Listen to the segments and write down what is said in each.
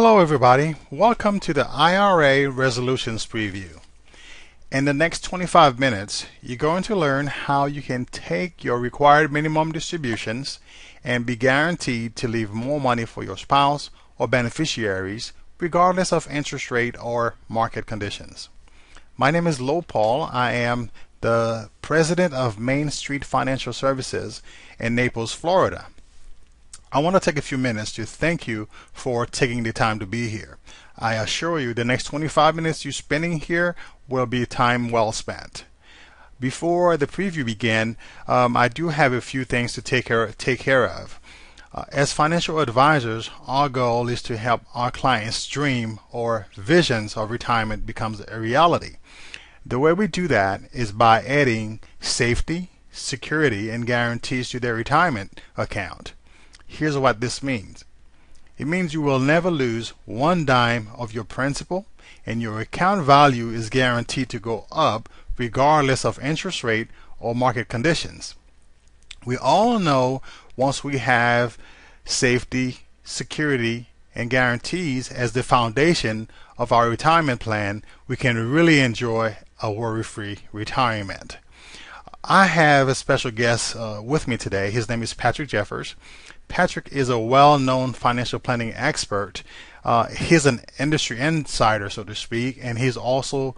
Hello everybody, welcome to the IRA Resolutions Preview. In the next 25 minutes, you're going to learn how you can take your required minimum distributions and be guaranteed to leave more money for your spouse or beneficiaries regardless of interest rate or market conditions. My name is Lo Paul. I am the president of Main Street Financial Services in Naples, Florida. I want to take a few minutes to thank you for taking the time to be here. I assure you the next 25 minutes you're spending here will be time well spent. Before the preview begins, I do have a few things to take care of. As financial advisors, our goal is to help our clients dream or visions of retirement becomes a reality. The way we do that is by adding safety, security, and guarantees to their retirement account. Here's what this means. It means you will never lose one dime of your principal, and your account value is guaranteed to go up regardless of interest rate or market conditions. We all know once we have safety, security, and guarantees as the foundation of our retirement plan, we can really enjoy a worry-free retirement. I have a special guest with me today. His name is Patrick Jeffers. Patrick is a well-known financial planning expert. He's an industry insider, so to speak, and he's also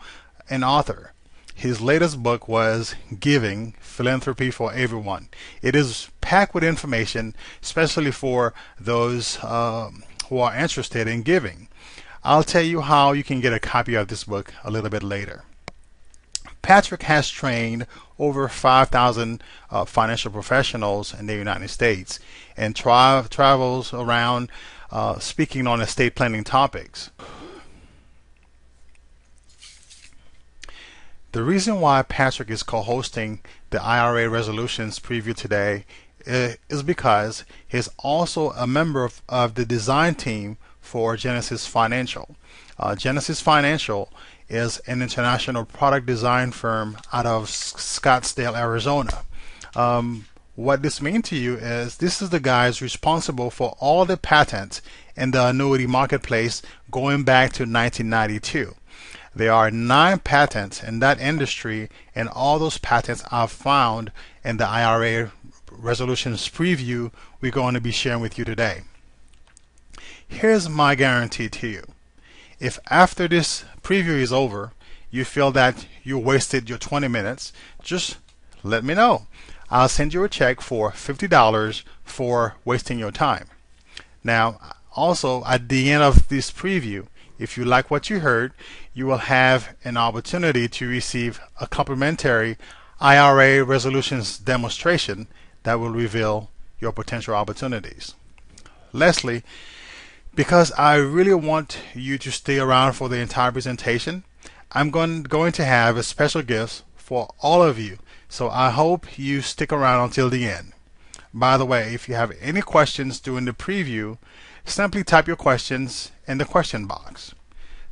an author. His latest book was Giving, Philanthropy for Everyone. It is packed with information, especially for those who are interested in giving. I'll tell you how you can get a copy of this book a little bit later. Patrick has trained over 5,000 financial professionals in the United States and travels around speaking on estate planning topics. The reason why Patrick is co-hosting the IRA Resolutions Preview today is because he's also a member of the design team for Genesis Financial. Genesis Financial is an international product design firm out of Scottsdale, Arizona. What this means to you is this is the guys responsible for all the patents in the annuity marketplace going back to 1992. There are 9 patents in that industry, and all those patents are found in the IRA Resolutions Preview we're going to be sharing with you today. Here's my guarantee to you. If after this preview is over, you feel that you wasted your 20 minutes, just let me know. I'll send you a check for $50 for wasting your time. Now, also at the end of this preview, if you like what you heard, you will have an opportunity to receive a complimentary IRA Resolutions demonstration that will reveal your potential opportunities. Lastly, because I really want you to stay around for the entire presentation, I'm going to have a special gift for all of you. So I hope you stick around until the end. By the way, if you have any questions during the preview, simply type your questions in the question box.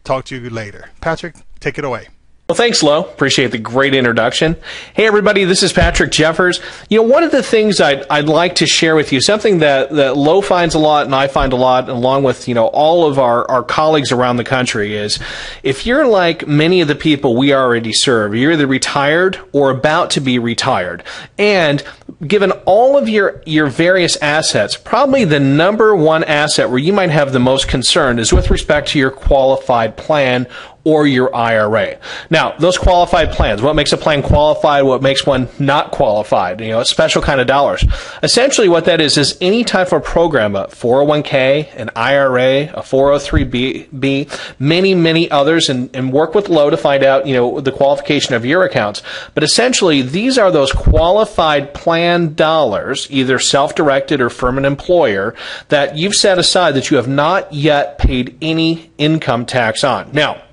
Talk to you later. Patrick, take it away. Well, thanks, Lo. Appreciate the great introduction. Hey, everybody, this is Patrick Jeffers. You know, one of the things I'd like to share with you, something that Lo finds a lot and I find a lot, along with, you know, all of our colleagues around the country, is if you're like many of the people we already serve, you're either retired or about to be retired, and given all of your various assets, probably the number one asset where you might have the most concern is with respect to your qualified plan or your IRA. Now, those qualified plans, what makes a plan qualified, what makes one not qualified, you know, a special kind of dollars. Essentially what that is any type of program, a 401k, an IRA, a 403b, many others, and work with Lo to find out, you know, the qualification of your accounts. But essentially, these are those qualified plan dollars, either self-directed or from an employer, that you've set aside that you have not yet paid any income tax on. Now,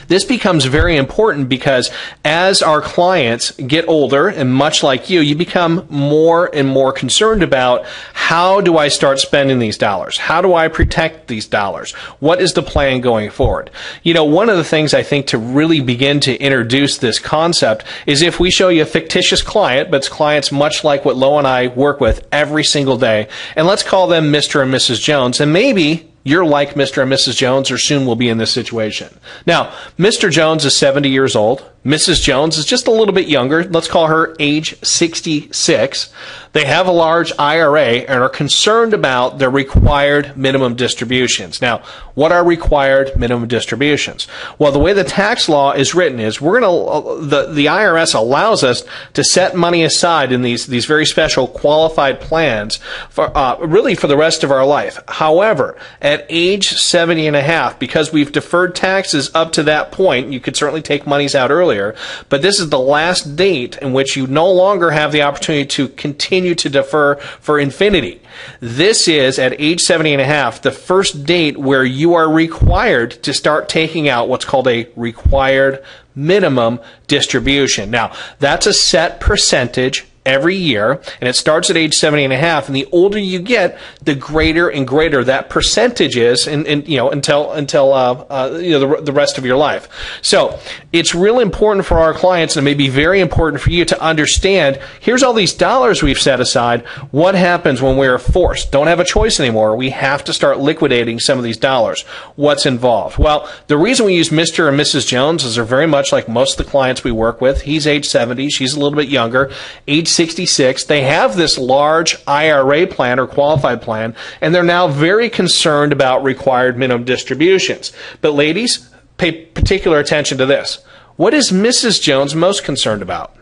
this becomes very important because as our clients get older, and much like you become more and more concerned about how do I start spending these dollars? How do I protect these dollars? What is the plan going forward? You know, one of the things I think to really begin to introduce this concept is if we show you a fictitious client, but it's clients much like what Lo and I work with every single day, and let's call them Mr. and Mrs. Jones, and maybe you're like Mr. and Mrs. Jones, or soon will be in this situation. Now, Mr. Jones is 70 years old. Mrs. Jones is just a little bit younger. Let's call her age 66. They have a large IRA and are concerned about their required minimum distributions. Now, what are required minimum distributions? Well, the way the tax law is written is the IRS allows us to set money aside in these very special qualified plans for really for the rest of our life. However, at age 70 and a half, because we've deferred taxes up to that point, you could certainly take monies out earlier, but this is the last date in which you no longer have the opportunity to continue to defer for infinity. This is, at age 70 and a half, the first date where you are required to start taking out what's called a required minimum distribution. Now, that's a set percentage every year, and it starts at age 70 and a half, and the older you get, the greater and greater that percentage is, until the rest of your life. So it's really important for our clients, and it may be very important for you to understand, here's all these dollars we've set aside. What happens when we're forced, don't have a choice anymore, we have to start liquidating some of these dollars? What's involved? Well, the reason we use Mr. and Mrs. Jones is they're very much like most of the clients we work with. He's age 70, she's a little bit younger, age 66. They have this large IRA plan or qualified plan, and they're now very concerned about required minimum distributions. But ladies, pay particular attention to this. What is Mrs. Jones most concerned about?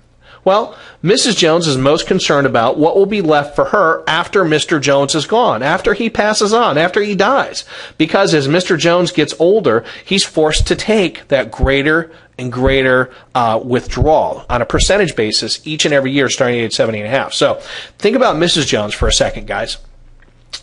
Well, Mrs. Jones is most concerned about what will be left for her after Mr. Jones is gone, after he passes on, after he dies. Because as Mr. Jones gets older, he's forced to take that greater and greater withdrawal on a percentage basis each and every year starting at age 70 and a half. So think about Mrs. Jones for a second, guys.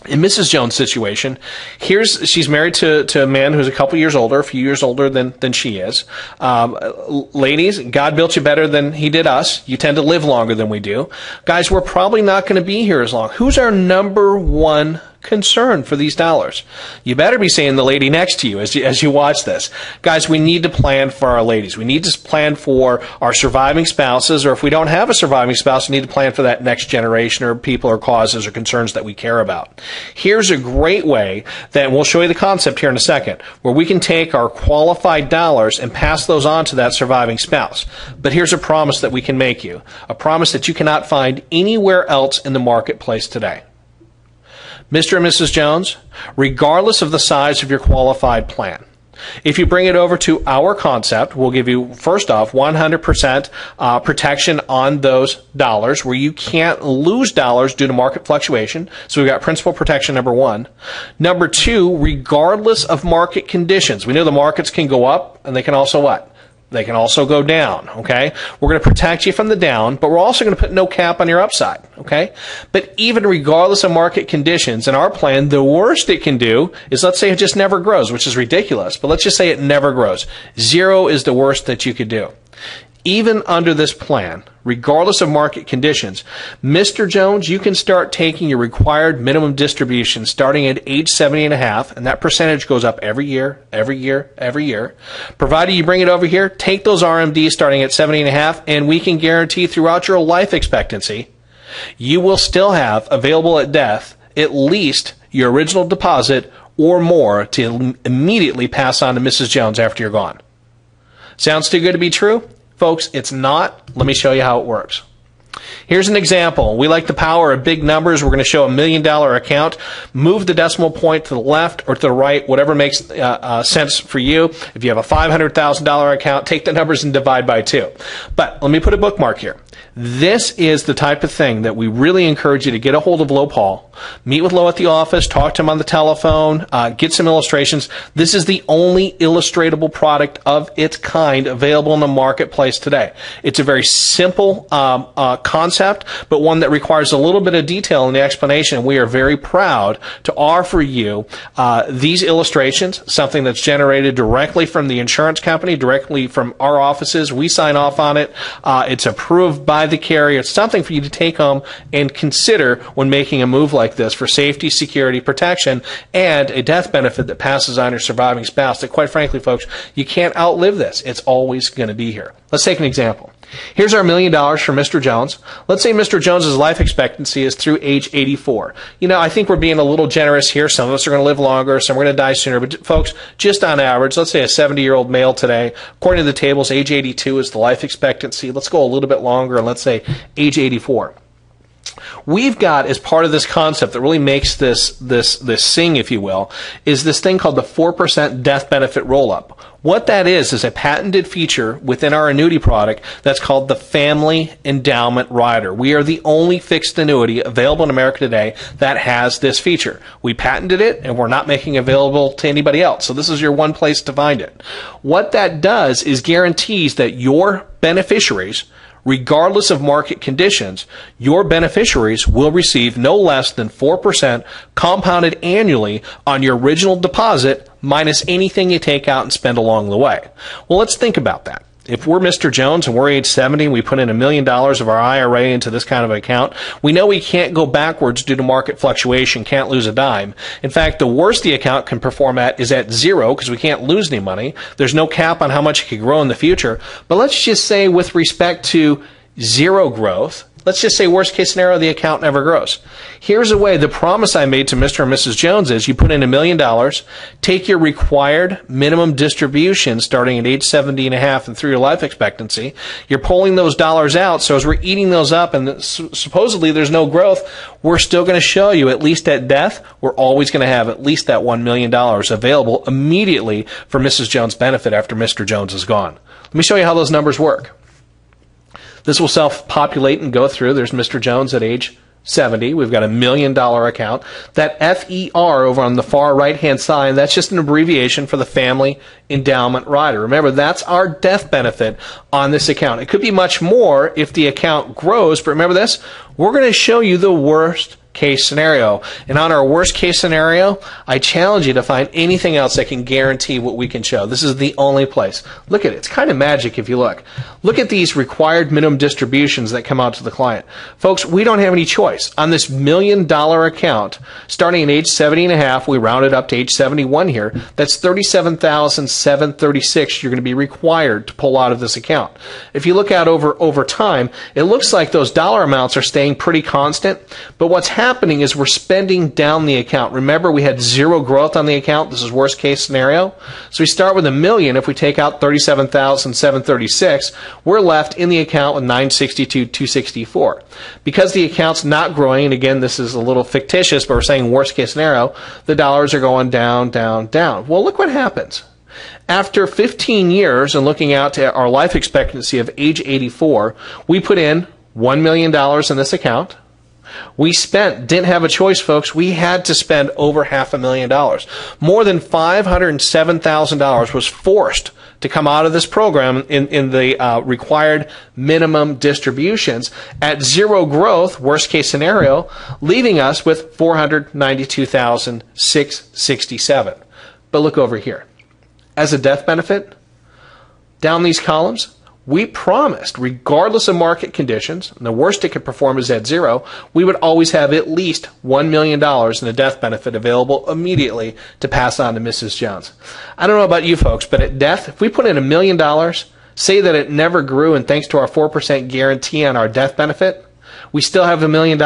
In Mrs. Jones' situation, she's married to a man who's a couple years older, a few years older than she is. Ladies, God built you better than he did us. You tend to live longer than we do. Guys, we're probably not going to be here as long. Who's our number one concern for these dollars? You better be saying the lady next to you as you watch this. Guys, we need to plan for our ladies. We need to plan for our surviving spouses, or if we don't have a surviving spouse, we need to plan for that next generation or people or causes or concerns that we care about. Here's a great way that we'll show you the concept here in a second, where we can take our qualified dollars and pass those on to that surviving spouse. But here's a promise that we can make you, a promise that you cannot find anywhere else in the marketplace today. Mr. and Mrs. Jones, regardless of the size of your qualified plan, if you bring it over to our concept, we'll give you, first off, 100% protection on those dollars, where you can't lose dollars due to market fluctuation. So we've got principal protection, number one. Number two, regardless of market conditions. We know the markets can go up, and they can also what? They can also go down, okay? We're going to protect you from the down, but we're also going to put no cap on your upside, okay? But even regardless of market conditions, in our plan, the worst it can do is, let's say it just never grows, which is ridiculous, but let's just say it never grows. 0 is the worst that you could do. Even under this plan, regardless of market conditions, Mr. Jones, you can start taking your required minimum distribution starting at age 70 and a half, and that percentage goes up every year, every year, every year. Provided you bring it over here, take those RMDs starting at 70 and a half, and we can guarantee throughout your life expectancy, you will still have available at death at least your original deposit or more to immediately pass on to Mrs. Jones after you're gone. Sounds too good to be true? Folks, it's not. Let me show you how it works. Here's an example. We like the power of big numbers. We're going to show $1 million account. Move the decimal point to the left or to the right, whatever makes sense for you. If you have a $500,000 account, take the numbers and divide by 2. But let me put a bookmark here. This is the type of thing that we really encourage you to get a hold of Lo Paul, meet with Lo at the office, talk to him on the telephone, get some illustrations. This is the only illustratable product of its kind available in the marketplace today. It's a very simple concept, but one that requires a little bit of detail in the explanation. We are very proud to offer you these illustrations, something that's generated directly from the insurance company, directly from our offices. We sign off on it. It's approved by the carrier. It's something for you to take home and consider when making a move like this for safety, security, protection, and a death benefit that passes on your surviving spouse that, quite frankly, folks, you can't outlive this. It's always going to be here. Let's take an example. Here's our $1 million for Mr. Jones. Let's say Mr. Jones's life expectancy is through age 84. You know, I think we're being a little generous here. Some of us are going to live longer, some are going to die sooner. But folks, just on average, let's say a 70-year-old male today, according to the tables, age 82 is the life expectancy. Let's go a little bit longer and let's say age 84. We've got, as part of this concept that really makes this sing, if you will, is this thing called the 4% death benefit roll-up. What that is a patented feature within our annuity product that's called the Family Endowment Rider. We are the only fixed annuity available in America today that has this feature. We patented it, and we're not making it available to anybody else. So this is your one place to find it. What that does is guarantees that your beneficiaries, regardless of market conditions, your beneficiaries will receive no less than 4% compounded annually on your original deposit minus anything you take out and spend along the way. Well, let's think about that. If we're Mr. Jones and we're age 70 and we put in $1 million of our IRA into this kind of account, we know we can't go backwards due to market fluctuation, can't lose a dime. In fact, the worst the account can perform at is at zero because we can't lose any money. There's no cap on how much it can grow in the future. But let's just say with respect to zero growth, let's just say worst case scenario, the account never grows. Here's a way, the promise I made to Mr. and Mrs. Jones is you put in $1 million, take your required minimum distribution starting at age 70 and a half and through your life expectancy. You're pulling those dollars out, so as we're eating those up and supposedly there's no growth, we're still going to show you, at least at death, we're always going to have at least that $1 million available immediately for Mrs. Jones' benefit after Mr. Jones is gone. Let me show you how those numbers work. This will self-populate and go through. There's Mr. Jones at age 70. We've got $1 million account. That FER over on the far right-hand side, that's just an abbreviation for the Family Endowment Rider. Remember, that's our death benefit on this account. It could be much more if the account grows, but remember this, we're going to show you the worst case scenario. And on our worst case scenario, I challenge you to find anything else that can guarantee what we can show. This is the only place. Look at it. It's kind of magic if you look. Look at these required minimum distributions that come out to the client. Folks, we don't have any choice. On this $1 million account, starting at age 70 and a half, we rounded up to age 71 here, that's $37,736 you're going to be required to pull out of this account. If you look out over time, it looks like those dollar amounts are staying pretty constant, but what's happening is we're spending down the account. Remember, we had zero growth on the account. This is worst case scenario. So we start with $1 million. If we take out $37,736, we're left in the account with $962,264. Because the account's not growing, and again, this is a little fictitious, but we're saying worst case scenario, the dollars are going down, down, down. Well, look what happens. After 15 years and looking out to our life expectancy of age 84, we put in $1 million in this account. We didn't have a choice, folks. We had to spend over $500,000. More than $507,000 was forced to come out of this program in the required minimum distributions at zero growth, worst case scenario, leaving us with $492,667. But look over here. As a death benefit, down these columns, we promised, regardless of market conditions, and the worst it could perform is at zero, we would always have at least $1 million in a death benefit available immediately to pass on to Mrs. Jones. I don't know about you folks, but at death, if we put in $1 million, say that it never grew, and thanks to our 4% guarantee on our death benefit, we still have $1 million,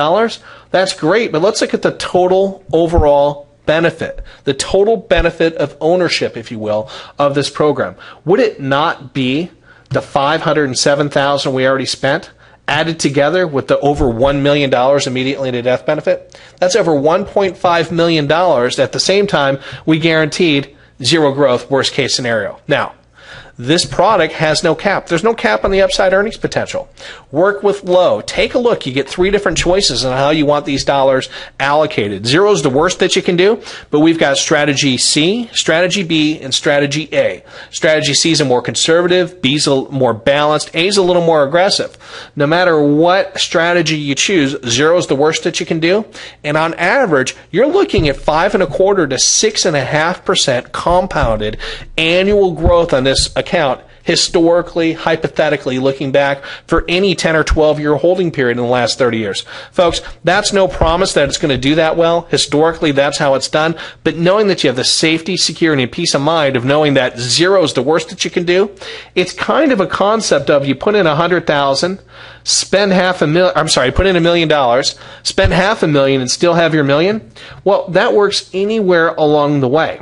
that's great, but let's look at the total overall benefit, the total benefit of ownership, if you will, of this program. Would it not be the $507,000 we already spent, added together with the over $1 million immediately into death benefit? That's over $1.5 million. At the same time, we guaranteed zero growth, worst case scenario. Now, this product has no cap. There's no cap on the upside earnings potential. Work with low. Take a look. You get three different choices on how you want these dollars allocated. Zero is the worst that you can do, but we've got strategy C, strategy B, and strategy A. Strategy C is a more conservative, B is a more balanced, A is a little more aggressive. No matter what strategy you choose, zero is the worst that you can do, and on average, you're looking at 5.25% to 6.5% compounded annual growth on this account historically, hypothetically, looking back for any 10 or 12-year holding period in the last 30 years. Folks, that's no promise that it's going to do that well. Historically, that's how it's done. But knowing that you have the safety, security, and peace of mind of knowing that zero is the worst that you can do, it's kind of a concept of you put in $100,000, spend put in $1 million, spend $500,000 and still have your million. Well, that works anywhere along the way.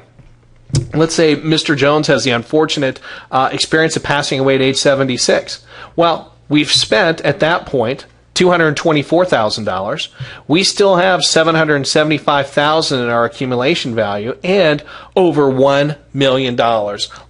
Let's say Mr. Jones has the unfortunate experience of passing away at age 76. Well, we've spent at that point $224,000. We still have $775,000 in our accumulation value and over $1 million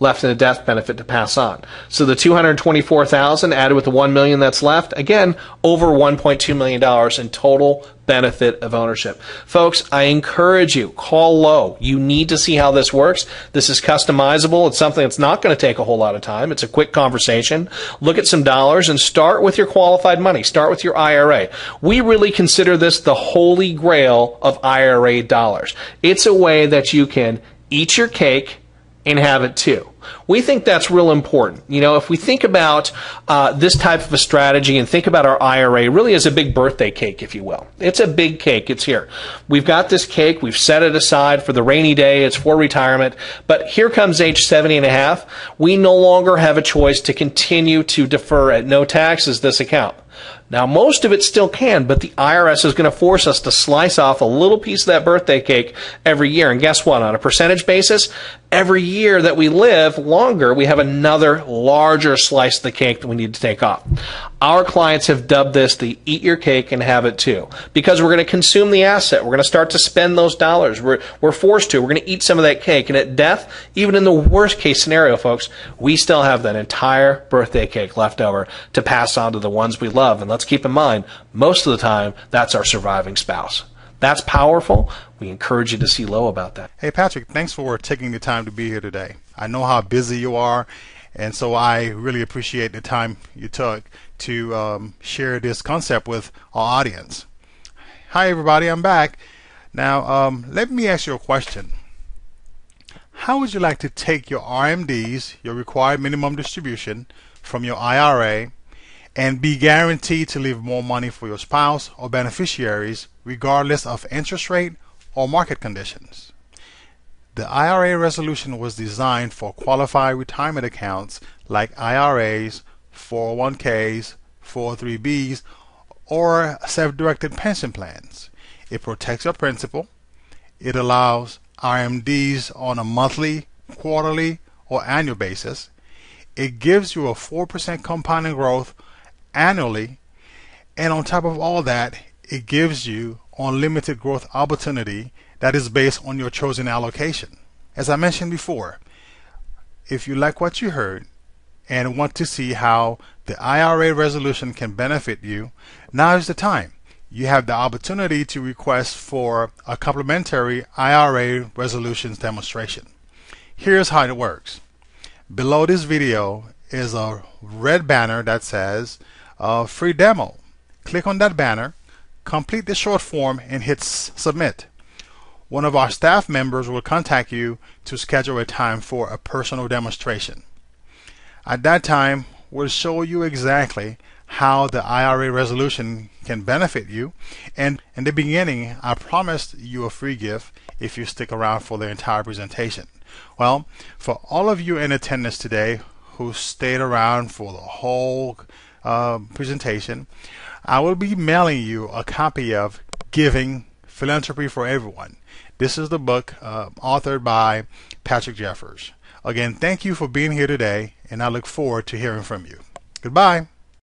left in the death benefit to pass on. So the $224,000 added with the $1 million that's left, again, over $1.2 million in total benefit of ownership. Folks, I encourage you, call low. You need to see how this works. This is customizable. It's something that's not going to take a whole lot of time. It's a quick conversation. Look at some dollars and start with your qualified money. Start with your IRA. We really consider this the holy grail of IRA dollars. It's a way that you can eat your cake and have it too. We think that's real important. You know, if we think about this type of a strategy and think about our IRA really as a big birthday cake, if you will. It's a big cake. It's here. We've got this cake. We've set it aside for the rainy day. It's for retirement. But here comes age 70 and a half. We no longer have a choice to continue to defer at no taxes this account. Now, most of it still can, but the IRS is going to force us to slice off a little piece of that birthday cake every year. And guess what? On a percentage basis, every year that we live longer, we have another larger slice of the cake that we need to take off. Our clients have dubbed this the eat your cake and have it too, because we're going to consume the asset. We're going to start to spend those dollars. We're forced to. We're going to eat some of that cake. And at death, even in the worst case scenario, folks, we still have that entire birthday cake left over to pass on to the ones we love. And let's keep in mind, most of the time, that's our surviving spouse. That's powerful. We encourage you to see low about that. Hey, Patrick, thanks for taking the time to be here today. I know how busy you are, and so I really appreciate the time you took to share this concept with our audience. Hi, everybody. I'm back. Now, let me ask you a question. How would you like to take your RMDs, your required minimum distribution, from your IRA and be guaranteed to leave more money for your spouse or beneficiaries regardless of interest rate or market conditions? The IRA resolution was designed for qualified retirement accounts like IRAs, 401ks, 403bs, or self-directed pension plans. It protects your principal. It allows RMDs on a monthly, quarterly, or annual basis. It gives you a 4% compounding growth annually, and on top of all that, it gives you unlimited growth opportunity that is based on your chosen allocation. As I mentioned before, if you like what you heard and want to see how the IRA resolution can benefit you, now is the time. You have the opportunity to request for a complimentary IRA resolutions demonstration. Here's how it works. Below this video is a red banner that says free demo. Click on that banner, complete the short form, and hit submit. One of our staff members will contact you to schedule a time for a personal demonstration. At that time, we'll show you exactly how the IRA resolution can benefit you, and in the beginning I promised you a free gift if you stick around for the entire presentation. Well, for all of you in attendance today who stayed around for the whole presentation, I will be mailing you a copy of Giving Philanthropy for Everyone. This is the book authored by Patrick Jeffers. Again, thank you for being here today, and I look forward to hearing from you. Goodbye.